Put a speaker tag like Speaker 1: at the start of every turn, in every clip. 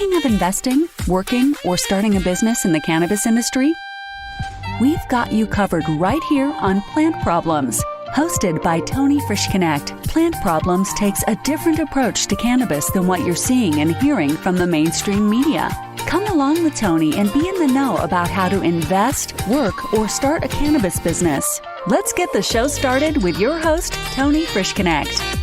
Speaker 1: Thinking of investing, working, or starting a business in the cannabis industry? We've got you covered right here on Plant Problems. Hosted by Tony Frischknecht, Plant Problems takes a different approach to cannabis than what you're seeing and hearing from the mainstream media. Come along with Tony and be in the know about how to invest, work, or start a cannabis business. Let's get the show started with your host, Tony Frischknecht.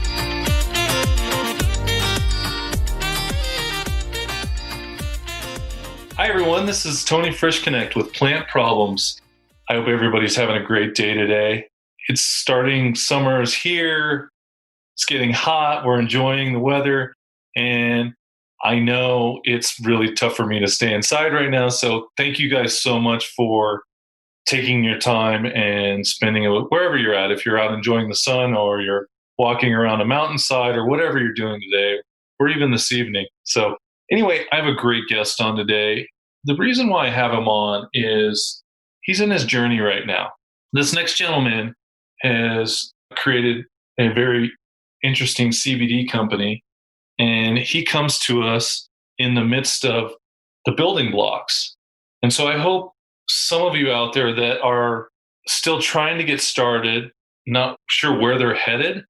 Speaker 2: Hi everyone, this is Tony Frischknecht with Plant Problems. I hope everybody's having a great day today. It's starting, summer is here, it's getting hot, we're enjoying the weather, and I know it's really tough for me to stay inside right now, so thank you guys so much for taking your time and spending it wherever you're at. If you're out enjoying the sun or you're walking around a mountainside or whatever you're doing today, or even this evening. So anyway, I have a great guest on today. The reason why I have him on is he's in his journey right now. This next gentleman has created a very interesting CBD company, and he comes to us in the midst of the building blocks. And so I hope some of you out there that are still trying to get started, not sure where they're headed,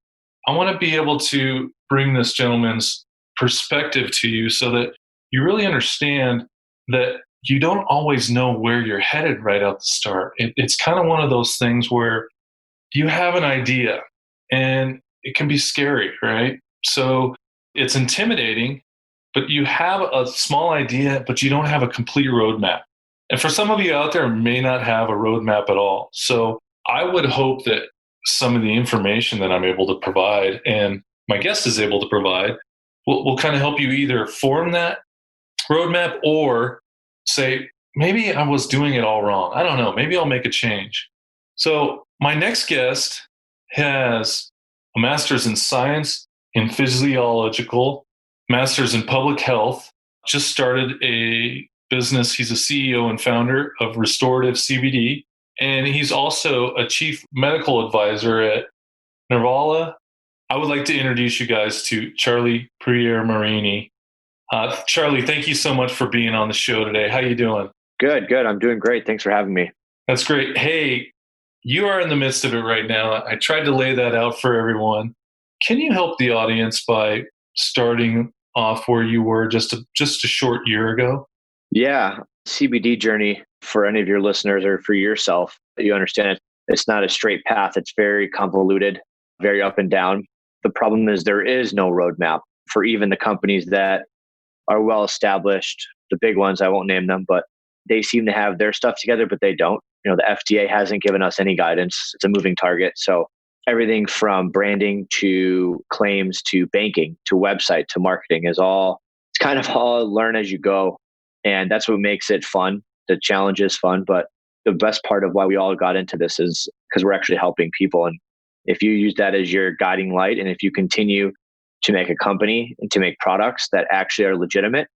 Speaker 2: I want to be able to bring this gentleman's perspective to you so that you really understand that you don't always know where you're headed right out the start. It's kind of one of those things where you have an idea and it can be scary, right? So it's intimidating, but you have a small idea, but you don't have a complete roadmap. And for some of you out there may not have a roadmap at all. So I would hope that some of the information that I'm able to provide and my guest is able to provide will kind of help you either form that roadmap or say, maybe I was doing it all wrong. I don't know. Maybe I'll make a change. So my next guest has a master's in science in physiological, master's in public health, just started a business. He's a CEO and founder of Restorative CBD, and he's also a chief medical advisor at Nervala. I would like to introduce you guys to Charlie Piermarini. Charlie, thank you so much for being on the show today. How you doing?
Speaker 3: Good. I'm doing great. Thanks for having me.
Speaker 2: That's great. Hey, you are in the midst of it right now. I tried to lay that out for everyone. Can you help the audience by starting off where you were just a short year ago?
Speaker 3: Yeah. CBD journey for any of your listeners or for yourself, you understand it's not a straight path. It's very convoluted, very up and down. The problem is there is no roadmap for even the companies that are well established. The big ones, I won't name them, but they seem to have their stuff together, but they don't. You know, the FDA hasn't given us any guidance. It's a moving target. So everything from branding to claims to banking to website to marketing it's kind of all learn as you go. And that's what makes it fun. The challenge is fun, but the best part of why we all got into this is because we're actually helping people. And if you use that as your guiding light, and if you continue to make a company and to make products that actually are legitimate,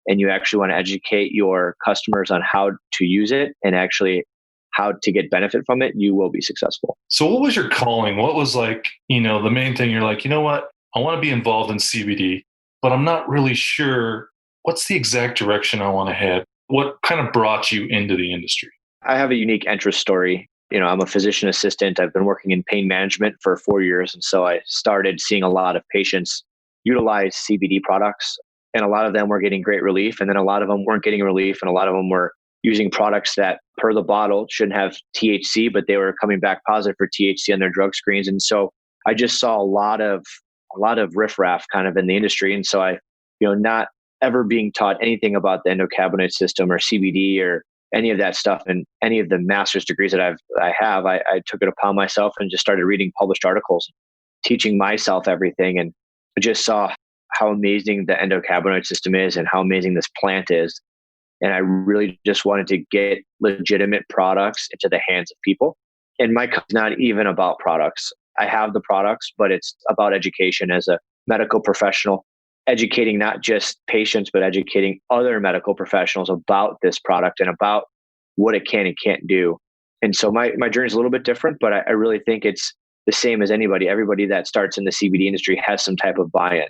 Speaker 3: and you actually want to educate your customers on how to use it and actually how to get benefit from it, you will be successful.
Speaker 2: So what was your calling? What was the main thing you're like, you know what? I want to be involved in CBD, but I'm not really sure what's the exact direction I want to head. What kind of brought you into the industry?
Speaker 3: I have a unique interest story. I'm a physician assistant. I've been working in pain management for 4 years. And so I started seeing a lot of patients utilize CBD products, and a lot of them were getting great relief. And then a lot of them weren't getting relief. And a lot of them were using products that per the bottle shouldn't have THC, but they were coming back positive for THC on their drug screens. And so I just saw a lot of riffraff kind of in the industry. And so I, not ever being taught anything about the endocannabinoid system or CBD or any of that stuff, and any of the master's degrees that I took it upon myself and just started reading published articles, teaching myself everything. And I just saw how amazing the endocannabinoid system is and how amazing this plant is. And I really just wanted to get legitimate products into the hands of people. And my company's not even about products. I have the products, but it's about education as a medical professional, educating not just patients, but educating other medical professionals about this product and about what it can and can't do. And so my journey is a little bit different, but I really think it's the same as anybody. Everybody that starts in the CBD industry has some type of buy-in.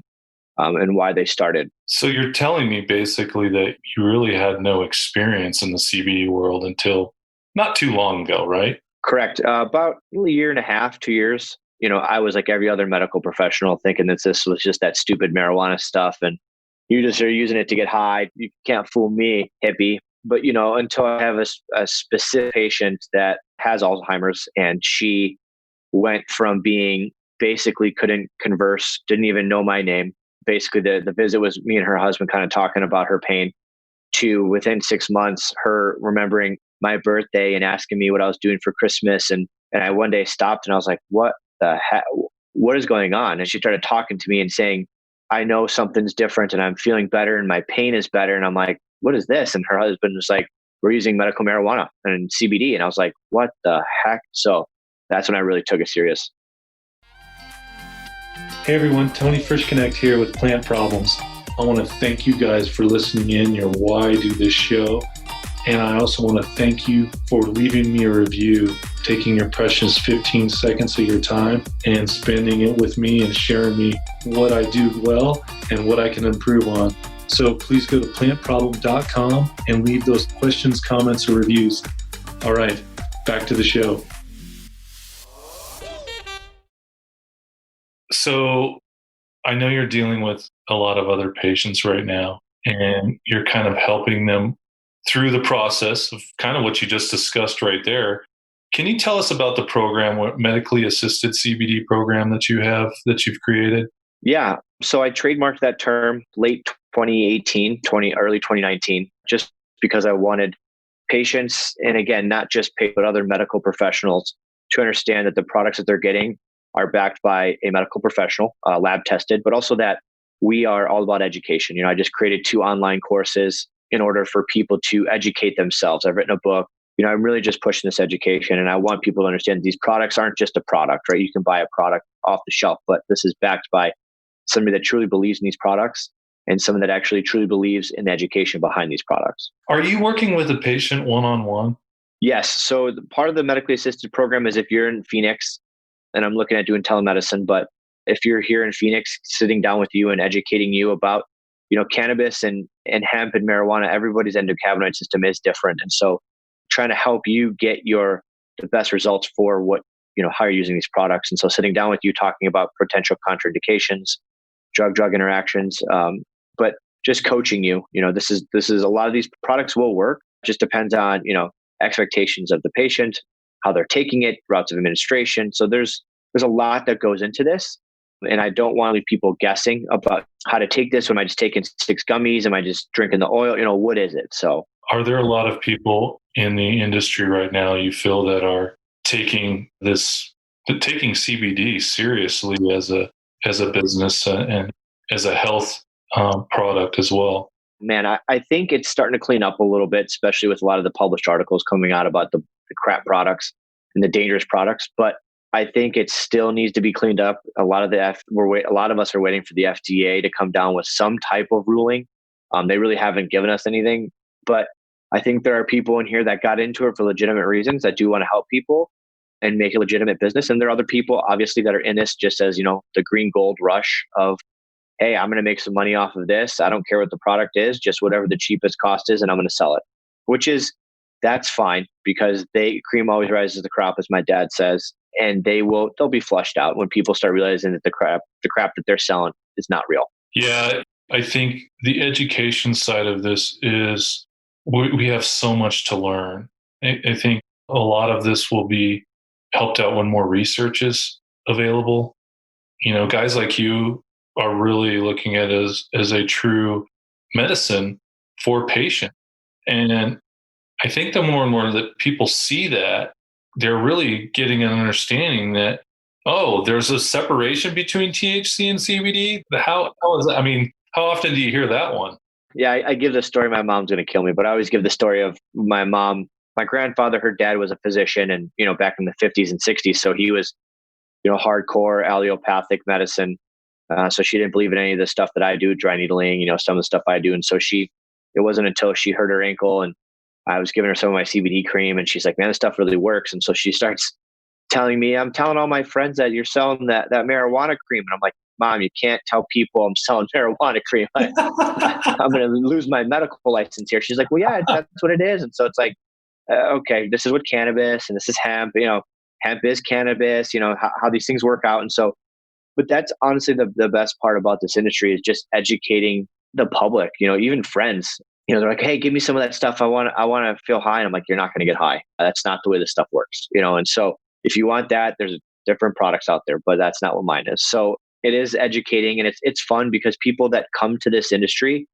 Speaker 3: and why they started.
Speaker 2: So you're telling me basically that you really had no experience in the CBD world until not too long ago, right?
Speaker 3: Correct. About a year and a half, 2 years. I was like every other medical professional thinking that this was just that stupid marijuana stuff. And you just are using it to get high. You can't fool me, hippie. But, until I have a specific patient that has Alzheimer's, and she went from being basically couldn't converse, didn't even know my name. Basically, the visit was me and her husband kind of talking about her pain, to within 6 months, her remembering my birthday and asking me what I was doing for Christmas. And I one day stopped and I was like, what the heck? What is going on? And she started talking to me and saying, I know something's different and I'm feeling better and my pain is better. And I'm like, what is this? And her husband was like, we're using medical marijuana and CBD. And I was like, what the heck? So that's when I really took it serious.
Speaker 2: Hey everyone, Tony Frischknecht here with Plant Problems. I want to thank you guys for listening in, your why do this show. And I also want to thank you for leaving me a review, taking your precious 15 seconds of your time and spending it with me and sharing me what I do well and what I can improve on. So please go to plantproblem.com and leave those questions, comments, or reviews. All right, back to the show. So I know you're dealing with a lot of other patients right now, and you're kind of helping them through the process of kind of what you just discussed right there. Can you tell us about the program, what medically assisted CBD program that you have, that you've created?
Speaker 3: Yeah. So I trademarked that term late 2018, early 2019, just because I wanted patients, and again, not just patients, but other medical professionals, to understand that the products that they're getting are backed by a medical professional, lab tested, but also that we are all about education. I just created 2 online courses in order for people to educate themselves. I've written a book. I'm really just pushing this education, and I want people to understand these products aren't just a product, right? You can buy a product off the shelf, but this is backed by somebody that truly believes in these products and someone that actually truly believes in the education behind these products.
Speaker 2: Are you working with a patient one-on-one?
Speaker 3: Yes. So part of the medically assisted program is if you're in Phoenix, and I'm looking at doing telemedicine, but if you're here in Phoenix, sitting down with you and educating you about, cannabis and hemp and marijuana, everybody's endocannabinoid system is different. And so trying to help you get the best results for what, how you're using these products. And so sitting down with you, talking about potential contraindications, drug interactions, but just coaching you, this is a lot of these products will work. It just depends on, expectations of the patient, how they're taking it, routes of administration. So there's a lot that goes into this. And I don't want to leave people guessing about how to take this. Am I just taking 6 gummies? Am I just drinking the oil? What is it? So
Speaker 2: are there a lot of people in the industry right now you feel that are taking CBD seriously as a business and as a health product as well?
Speaker 3: Man, I think it's starting to clean up a little bit, especially with a lot of the published articles coming out about the crap products and the dangerous products. But I think it still needs to be cleaned up. A lot of us are waiting for the FDA to come down with some type of ruling. They really haven't given us anything, but I think there are people in here that got into it for legitimate reasons that do want to help people and make a legitimate business. And there are other people, obviously, that are in this just as, the green gold rush of, hey, I'm going to make some money off of this. I don't care what the product is, just whatever the cheapest cost is, and I'm going to sell it, that's fine, because cream always rises to the crop, as my dad says, and they'll be flushed out when people start realizing that the crap that they're selling is not real.
Speaker 2: Yeah. I think the education side of this is we have so much to learn. I think a lot of this will be helped out when more research is available. Guys like you are really looking at it as a true medicine for patient. And I think the more and more that people see that, they're really getting an understanding that, there's a separation between THC and CBD. How is that? I mean, how often do you hear that one?
Speaker 3: Yeah, I give the story. My mom's going to kill me, but I always give the story of my mom. My grandfather, her dad was a physician, and back in the 50s and 60s, so he was, hardcore allopathic medicine. So she didn't believe in any of the stuff that I do, dry needling, some of the stuff I do. And so it wasn't until she hurt her ankle and I was giving her some of my CBD cream, and she's like, man, this stuff really works. And so she starts telling me, I'm telling all my friends that you're selling that marijuana cream. And I'm like, Mom, you can't tell people I'm selling marijuana cream. I'm going to lose my medical license here. She's like, well, yeah, that's what it is. And so it's like, okay, this is what cannabis and this is hemp, hemp is cannabis, how these things work out. And so, but that's honestly the best part about this industry is just educating the public, even friends, they're like, hey, give me some of that stuff. I want to feel high. And I'm like, you're not going to get high. That's not the way this stuff works, and so if you want that, there's different products out there, but that's not what mine is. So it is educating, and it's fun because people that come to this industry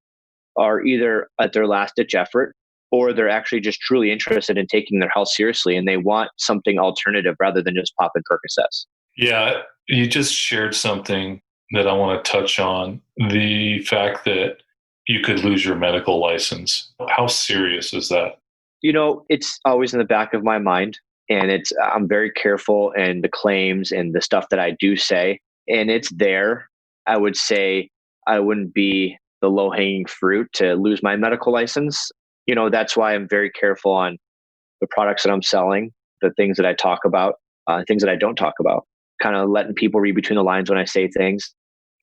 Speaker 3: are either at their last ditch effort or they're actually just truly interested in taking their health seriously and they want something alternative rather than just popping Percocets.
Speaker 2: Yeah, you just shared something that I want to touch on. The fact that you could lose your medical license. How serious is that?
Speaker 3: It's always in the back of my mind, and I'm very careful in the claims and the stuff that I do say, and it's there. I would say I wouldn't be the low-hanging fruit to lose my medical license. That's why I'm very careful on the products that I'm selling, the things that I talk about, things that I don't talk about, kind of letting people read between the lines when I say things,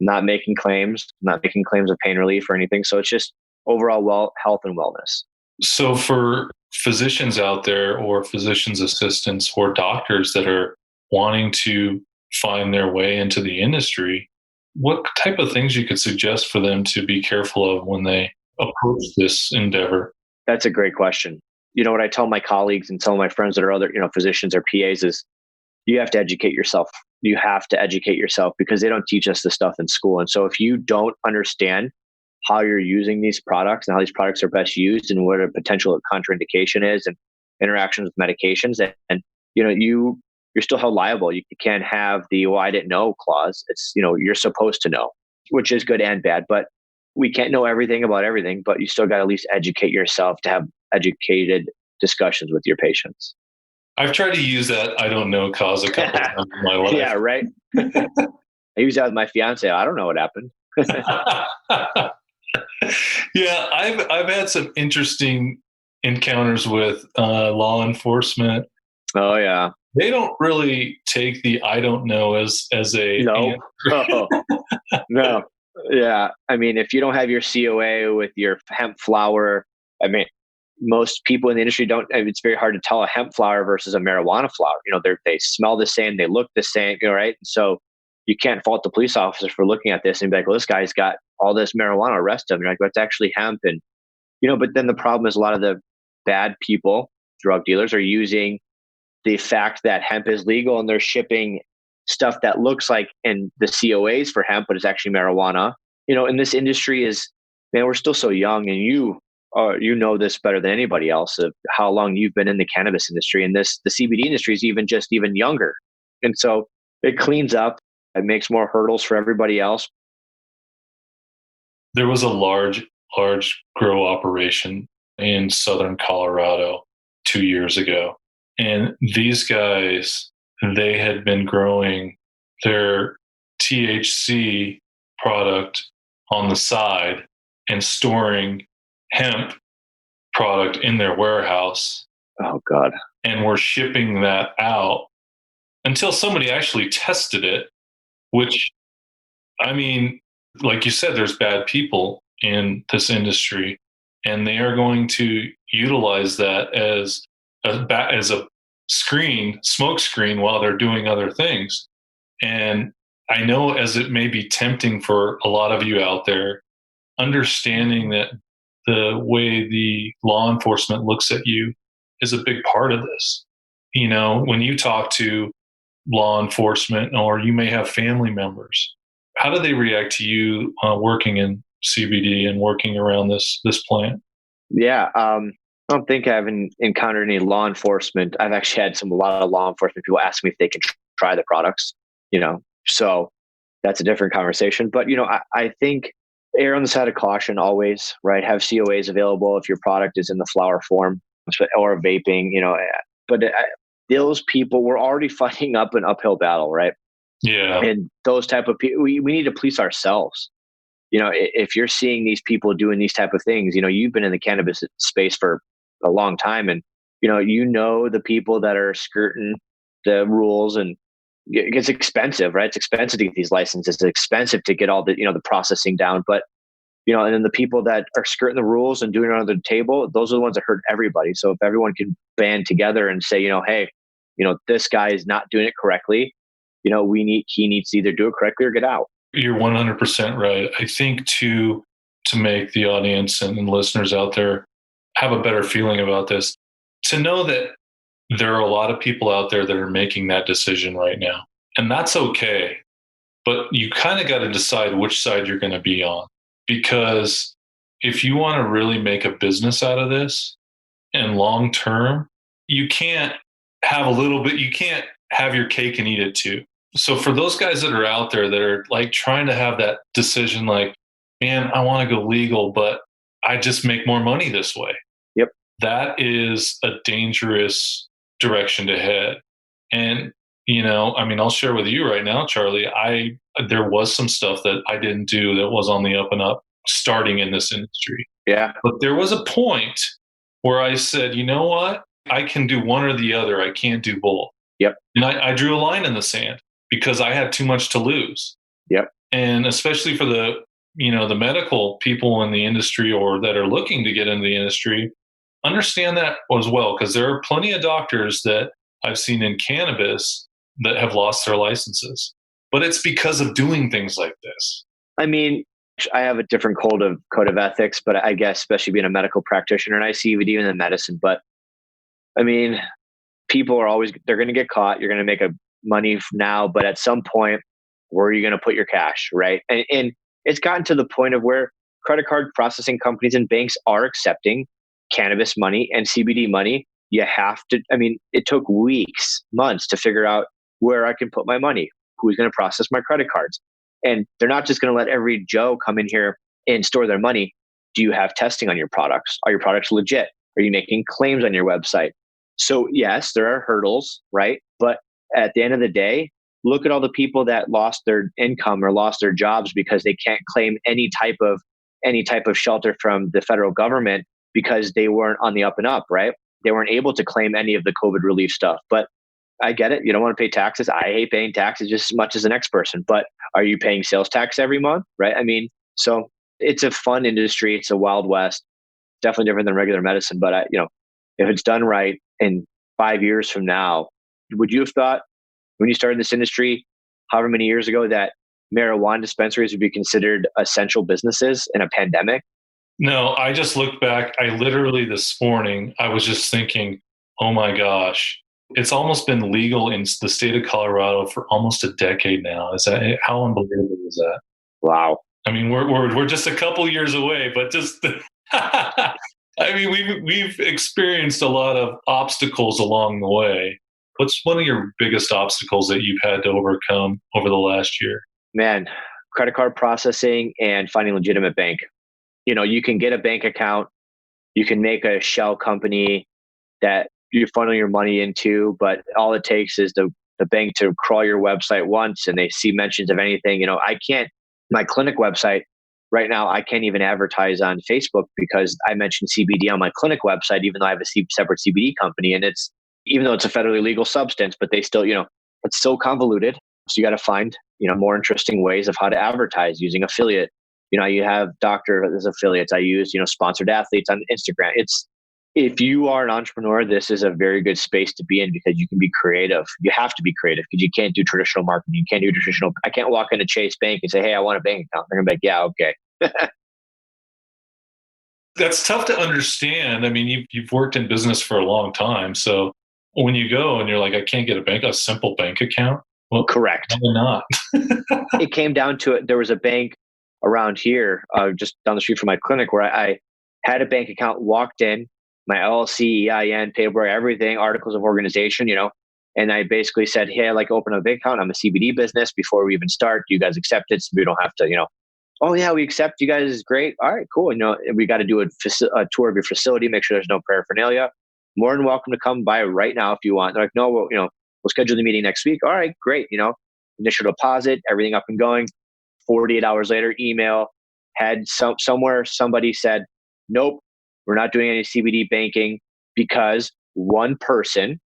Speaker 3: not making claims of pain relief or anything. So it's just overall health and wellness.
Speaker 2: So for physicians out there or physician's assistants or doctors that are wanting to find their way into the industry, what type of things you could suggest for them to be careful of when they approach this endeavor?
Speaker 3: That's a great question. What I tell my colleagues and some of my friends that are other, physicians or PAs is you have to educate yourself. You have to educate yourself because they don't teach us this stuff in school. And so if you don't understand how you're using these products and how these products are best used and what a potential contraindication is and interactions with medications, and you're still held liable. You can't have the I didn't know clause. It's, you're supposed to know, which is good and bad, but we can't know everything about everything, but you still got to at least educate yourself to have educated discussions with your patients.
Speaker 2: I've tried to use that I don't know cause a couple times in my life.
Speaker 3: Yeah, right. I use that with my fiance. I don't know what happened.
Speaker 2: Yeah, I've had some interesting encounters with law enforcement.
Speaker 3: Oh yeah,
Speaker 2: they don't really take the I don't know as a
Speaker 3: no. Oh, no. Yeah, I mean, if you don't have your COA with your hemp flower, I mean, most people in the industry don't. It's very hard to tell a hemp flower versus a marijuana flower. They smell the same, they look the same, right? So you can't fault the police officer for looking at this and be like, well, this guy's got all this marijuana, arrest him. You're like, but it's actually hemp. And, but then the problem is a lot of the bad people, drug dealers, are using the fact that hemp is legal and they're shipping stuff that looks like in the COAs for hemp, but it's actually marijuana. And this industry is, man, we're still so young, and you know this better than anybody else of how long you've been in the cannabis industry, and the CBD industry is even younger. And so it cleans up. It makes more hurdles for everybody else.
Speaker 2: There was a large grow operation in southern Colorado 2 years ago. And these guys, they had been growing their THC product on the side and storing hemp product in their warehouse.
Speaker 3: Oh, God.
Speaker 2: And were shipping that out until somebody actually tested it, which, I mean, like you said, there's bad people in this industry, and they are going to utilize that as a smoke screen while they're doing other things. And I know, as it may be tempting for a lot of you out there, understanding that the way the law enforcement looks at you is a big part of this. When you talk to law enforcement, or you may have family members, how do they react to you working in CBD and working around this plant? Yeah,
Speaker 3: I don't think I haven't encountered any law enforcement. I've actually had a lot of law enforcement people ask me if they can try the products, so that's a different conversation. But, I think err on the side of caution always, right? Have COAs available if your product is in the flower form or vaping, but those people, we're already fighting up an uphill battle, right?
Speaker 2: Yeah.
Speaker 3: And those type of people, we need to police ourselves. If you're seeing these people doing these type of things, you've been in the cannabis space for a long time, and the people that are skirting the rules, and it gets expensive, right? It's expensive to get these licenses. It's expensive to get all the, the processing down. But, and then the people that are skirting the rules and doing it under the table, those are the ones that hurt everybody. So if everyone can band together and say, hey, this guy is not doing it correctly, he needs to either do it correctly or get out.
Speaker 2: You're 100% right. I think to make the audience and listeners out there have a better feeling about this, to know that there are a lot of people out there that are making that decision right now. And that's okay. But you kind of got to decide which side you're going to be on. Because if you want to really make a business out of this and long term, you can't you can't have your cake and eat it too. So for those guys that are out there that are like trying to have that decision, like, man, I want to go legal, but I just make more money this way.
Speaker 3: Yep.
Speaker 2: That is a dangerous direction to head. And, I'll share with you right now, Charlie, there was some stuff that I didn't do that was on the up and up starting in this industry.
Speaker 3: Yeah.
Speaker 2: But there was a point where I said, you know what? I can do one or the other. I can't do both.
Speaker 3: Yep.
Speaker 2: And I drew a line in the sand because I had too much to lose.
Speaker 3: Yep.
Speaker 2: And especially for the medical people in the industry or that are looking to get into the industry, understand that as well, because there are plenty of doctors that I've seen in cannabis that have lost their licenses. But it's because of doing things like this.
Speaker 3: I mean, I have a different code of ethics, but I guess especially being a medical practitioner, and I see it even in medicine. But I mean, people are they're going to get caught. You're going to make money now, but at some point, where are you going to put your cash, right? And it's gotten to the point of where credit card processing companies and banks are accepting cannabis money and CBD money. You have to, it took weeks, months to figure out where I can put my money, who's going to process my credit cards. And they're not just going to let every Joe come in here and store their money. Do you have testing on your products? Are your products legit? Are you making claims on your website? So yes, there are hurdles, right? But at the end of the day, look at all the people that lost their income or lost their jobs because they can't claim any type of shelter from the federal government because they weren't on the up and up, right? They weren't able to claim any of the COVID relief stuff. But I get it. You don't want to pay taxes. I hate paying taxes just as much as the next person. But are you paying sales tax every month, right? So it's a fun industry. It's a wild west. Definitely different than regular medicine. But if it's done right, in 5 years from now, would you have thought when you started this industry, however many years ago, that marijuana dispensaries would be considered essential businesses in a pandemic?
Speaker 2: No, I just looked back. I literally this morning, I was just thinking, oh my gosh, it's almost been legal in the state of Colorado for almost a decade now. How unbelievable is that?
Speaker 3: Wow.
Speaker 2: We're just a couple years away, but just we've experienced a lot of obstacles along the way. What's one of your biggest obstacles that you've had to overcome over the last year?
Speaker 3: Man, credit card processing and finding a legitimate bank. You can get a bank account, you can make a shell company that you funnel your money into, but all it takes is the bank to crawl your website once and they see mentions of anything. My clinic website right now, I can't even advertise on Facebook because I mentioned CBD on my clinic website, even though I have a separate CBD company. And even though it's a federally legal substance, but they still, it's so convoluted. So you got to find, more interesting ways of how to advertise using affiliate. You have doctors affiliates. I use, sponsored athletes on Instagram. If you are an entrepreneur, this is a very good space to be in because you can be creative. You have to be creative because you can't do traditional marketing. You can't do I can't walk into Chase Bank and say, hey, I want a bank account. They're going to be like, yeah, okay.
Speaker 2: That's tough to understand. You've worked in business for a long time. So when you go and you're like, I can't get a simple bank account. Well,
Speaker 3: correct.
Speaker 2: Why not?
Speaker 3: It came down to it. There was a bank around here, just down the street from my clinic, where I had a bank account, walked in, my LLC, EIN, paperwork, everything, articles of organization, and I basically said, hey, I'd like to open a bank account. I'm a CBD business. Before we even start, do you guys accept it? So we don't have to, oh yeah, we accept you guys. Is great. All right, cool. We got to do a tour of your facility, make sure there's no paraphernalia. More than welcome to come by right now if you want. They're like, no, we'll schedule the meeting next week. All right, great. Initial deposit, everything up and going. 48 hours later, email had somewhere somebody said, nope, we're not doing any CBD banking because one person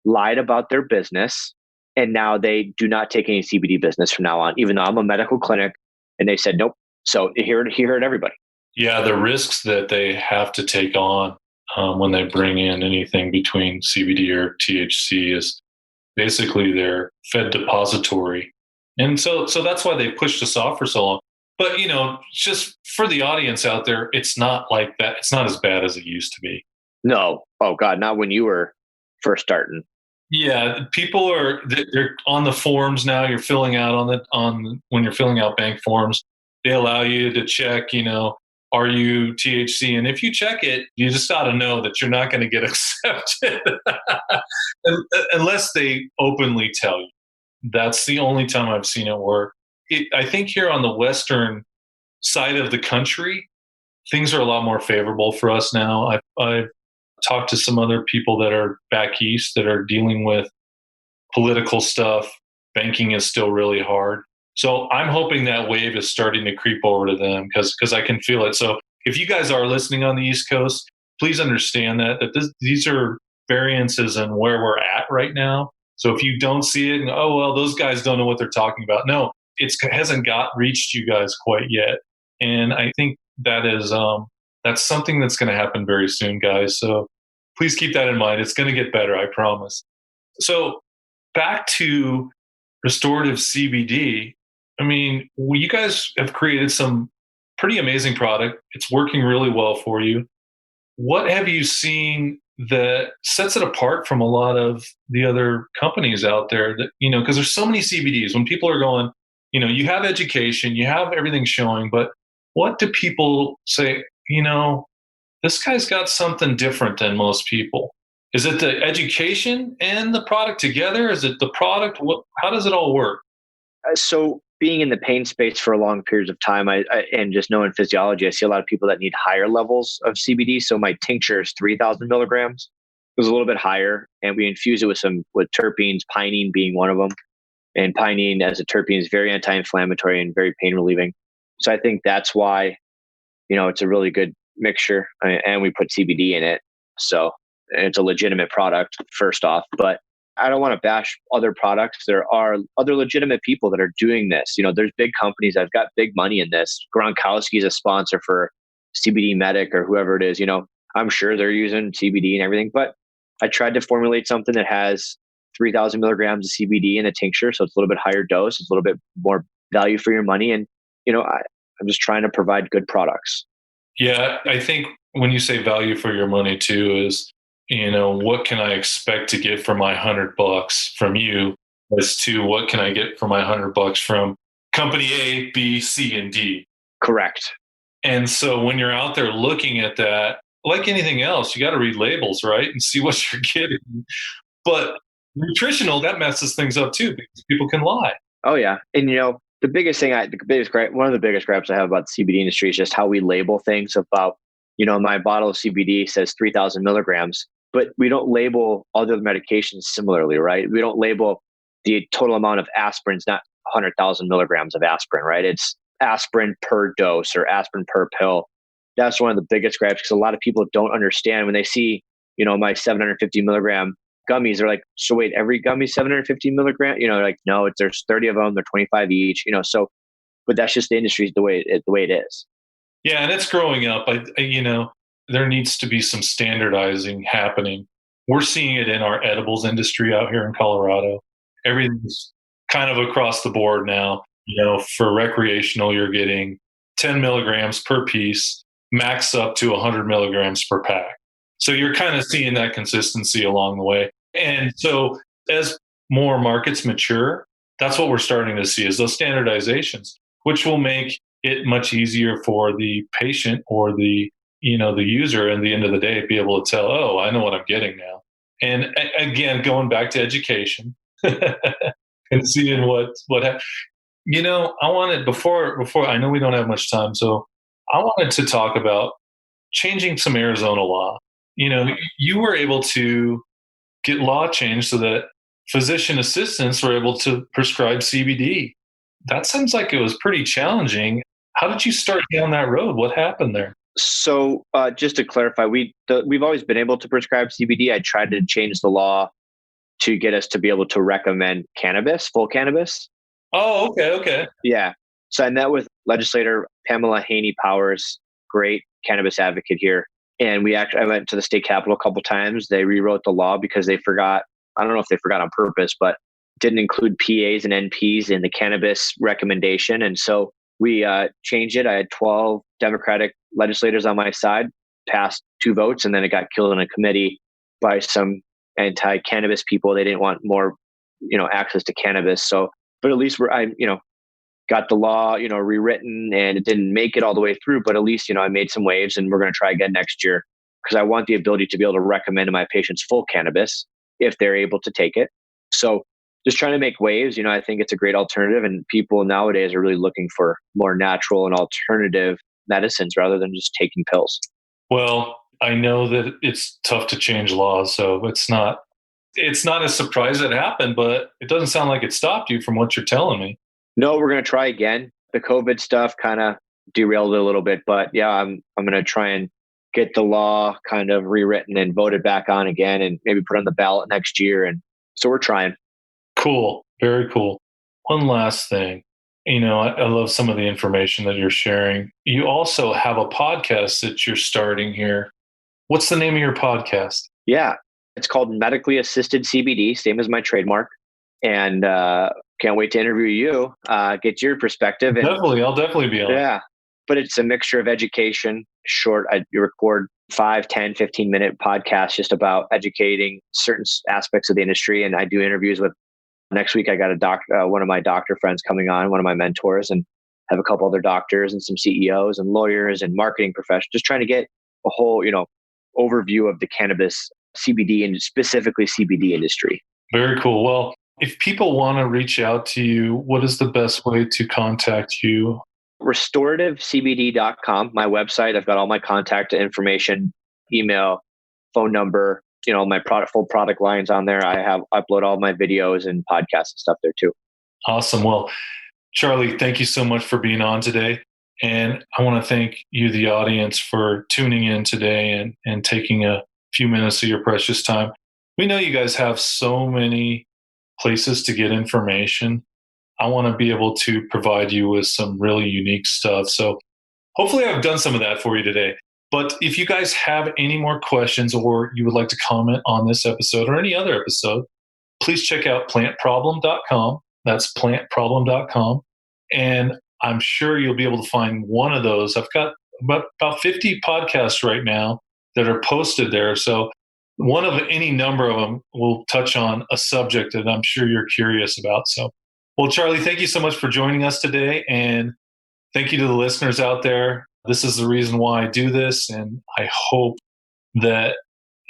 Speaker 3: lied about their business, and now they do not take any CBD business from now on, even though I'm a medical clinic, and they said nope. So he hurt everybody.
Speaker 2: Yeah, the risks that they have to take on when they bring in anything between CBD or THC is basically their Fed depository. And so that's why they pushed us off for so long. But, just for the audience out there, it's not like that. It's not as bad as it used to be.
Speaker 3: No. Oh God, not when you were first starting.
Speaker 2: Yeah, people they're on the forms now. You're filling out when you're filling out bank forms, they allow you to check, are you THC? And if you check it, you just got to know that you're not going to get accepted unless they openly tell you. That's the only time I've seen it work. I think here on the Western side of the country, things are a lot more favorable for us now. I've talked to some other people that are back east that are dealing with political stuff. Banking is still really hard. So I'm hoping that wave is starting to creep over to them because I can feel it. So if you guys are listening on the East Coast, please understand that these are variances in where we're at right now. So if you don't see it, and oh well, those guys don't know what they're talking about. No, it hasn't reached you guys quite yet. And I think that is that's something that's going to happen very soon, guys. So please keep that in mind. It's going to get better, I promise. So back to Restorative CBD. I mean, you guys have created some pretty amazing product. It's working really well for you. What have you seen that sets it apart from a lot of the other companies out there that, because there's so many CBDs. When people are going, you have education, you have everything showing, but what do people say, this guy's got something different than most people? Is it the education and the product together? Is it the product? How does it all work?
Speaker 3: So being in the pain space for long periods of time, and just knowing physiology, I see a lot of people that need higher levels of CBD. So my tincture is 3,000 milligrams. It was a little bit higher, and we infuse it with terpenes, pinene being one of them. And pinene as a terpene is very anti-inflammatory and very pain relieving. So I think that's why, it's a really good mixture, and we put CBD in it. So it's a legitimate product, first off, but I don't want to bash other products. There are other legitimate people that are doing this. There's big companies that have got big money in this. Gronkowski is a sponsor for CBD Medic or whoever it is. I'm sure they're using CBD and everything, but I tried to formulate something that has 3,000 milligrams of CBD in a tincture. So it's a little bit higher dose. It's a little bit more value for your money. And, I'm just trying to provide good products.
Speaker 2: Yeah, I think when you say value for your money too is, what can I expect to get for my $100 from you as to what can I get for my $100 from company A, B, C, and D?
Speaker 3: Correct.
Speaker 2: And so when you're out there looking at that, like anything else, you got to read labels, right? And see what you're getting. But nutritional, that messes things up too because people can lie.
Speaker 3: Oh yeah. And one of the biggest gripes I have about the CBD industry is just how we label things about, my bottle of CBD says 3,000 milligrams, but we don't label other medications similarly, right? We don't label the total amount of aspirin's not 100,000 milligrams of aspirin, right? It's aspirin per dose or aspirin per pill. That's one of the biggest gripes because a lot of people don't understand when they see, my 750 milligram gummies. They're like, so wait, every gummy 750 milligram? Like, no, there's 30 of them. They're 25 each. So, but that's just the industry the way it is.
Speaker 2: Yeah, and it's growing up. There needs to be some standardizing happening. We're seeing it in our edibles industry out here in Colorado. Everything's kind of across the board now. For recreational, you're getting 10 milligrams per piece, max up to 100 milligrams per pack. So you're kind of seeing that consistency along the way. And so as more markets mature, that's what we're starting to see is those standardizations, which will make it much easier for the patient or the user at the end of the day be able to tell, oh, I know what I'm getting now. And again, going back to education and seeing what I wanted before I know we don't have much time. So I wanted to talk about changing some Arizona law. You were able to get law changed so that physician assistants were able to prescribe CBD. That seems like it was pretty challenging. How did you start down that road? What happened there?
Speaker 3: So just to clarify, we've always been able to prescribe CBD. I tried to change the law to get us to be able to recommend cannabis, full cannabis.
Speaker 2: Oh, okay.
Speaker 3: Yeah. So I met with legislator Pamela Haney Powers, great cannabis advocate here. And I went to the state capitol a couple times. They rewrote the law because they forgot, I don't know if they forgot on purpose, but didn't include PAs and NPs in the cannabis recommendation. And so we changed it. I had 12 Democratic legislators on my side, passed 2 votes, and then it got killed in a committee by some anti-cannabis people. They didn't want more, access to cannabis. So, but at least I got the law, rewritten, and it didn't make it all the way through, but at least, I made some waves, and we're going to try again next year because I want the ability to be able to recommend to my patients full cannabis if they're able to take it. So just trying to make waves, I think it's a great alternative, and people nowadays are really looking for more natural and alternative medicines rather than just taking pills.
Speaker 2: Well, I know that it's tough to change laws, so it's not a surprise that it happened, but it doesn't sound like it stopped you from what you're telling me.
Speaker 3: No, we're going to try again. The COVID stuff kind of derailed it a little bit, but yeah, I'm going to try and get the law kind of rewritten and voted back on again, and maybe put on the ballot next year. And so we're trying.
Speaker 2: Cool. Very cool. One last thing. I love some of the information that you're sharing. You also have a podcast that you're starting here. What's the name of your podcast?
Speaker 3: Yeah, it's called Medically Assisted CBD, same as my trademark. And can't wait to interview you, get your perspective. And,
Speaker 2: I'll definitely be on.
Speaker 3: Yeah, but it's a mixture of education, short. I record 5, 10, 15-minute podcasts just about educating certain aspects of the industry. And I do interviews with, next week I got one of my doctor friends coming on, one of my mentors, and have a couple other doctors and some CEOs and lawyers and marketing professionals, just trying to get a whole, overview of the cannabis CBD and specifically CBD industry.
Speaker 2: Very cool. Well, if people want to reach out to you, what is the best way to contact you?
Speaker 3: Restorativecbd.com, my website. I've got all my contact information, email, phone number, my full product lines on there. I upload all my videos and podcasts and stuff there too.
Speaker 2: Awesome. Well, Charlie, thank you so much for being on today. And I want to thank you, the audience, for tuning in today and taking a few minutes of your precious time. We know you guys have so many places to get information. I want to be able to provide you with some really unique stuff. So hopefully I've done some of that for you today. But if you guys have any more questions or you would like to comment on this episode or any other episode, please check out plantproblem.com. That's plantproblem.com. And I'm sure you'll be able to find one of those. I've got about 50 podcasts right now that are posted there. So one of any number of them will touch on a subject that I'm sure you're curious about. So, well, Charlie, thank you so much for joining us today. And thank you to the listeners out there. This is the reason why I do this. And I hope that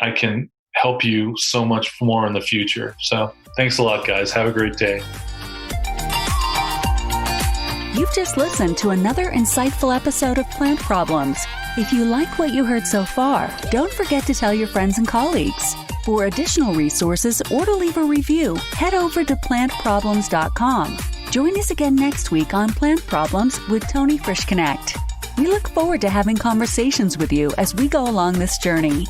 Speaker 2: I can help you so much more in the future. So thanks a lot, guys. Have a great day.
Speaker 1: You've just listened to another insightful episode of Plant Problems. If you like what you heard so far, don't forget to tell your friends and colleagues. For additional resources or to leave a review, head over to plantproblems.com. Join us again next week on Plant Problems with Tony Frischknecht. We look forward to having conversations with you as we go along this journey.